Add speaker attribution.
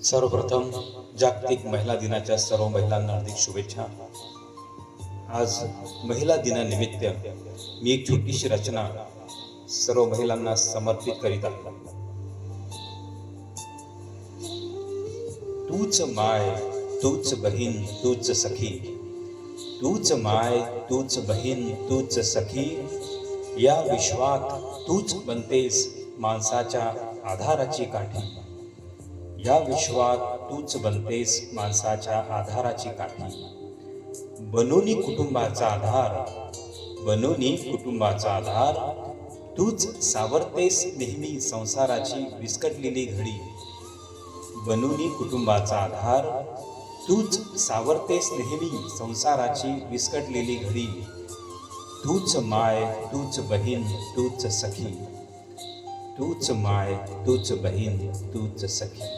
Speaker 1: सर्वप्रथम जागतिक महिला दिनाच्या सर्व महिलांना हार्दिक शुभेच्छा। आज महिला दिनानिमित्त मी एक छोटीशी रचना सर्व महिलांना समर्पित करीत आहे। तूच माय, तूच बहीण, तूच सखी, तूच माय, तूच बहीण, तूच सखी, या विश्वात तूच बनतेस माणसाच्या आधाराची काठी, या विश्वात तूच बनतेस माणसाच्या आधाराची काठी। बनूनी कुटुंबाचा आधार, बनूनी कुटुंबाचा आधार, तूच सावरतेस नेहमी संसाराची विस्कटलेली घडी। बनूनी कुटुंबाचा आधार, तूच सावरतेस नेहमी संसाराची विस्कटलेली घडी। तूच माय, तूच बहीण, तूच सखी, तूच माय, तूच बहीण, तूच सखी।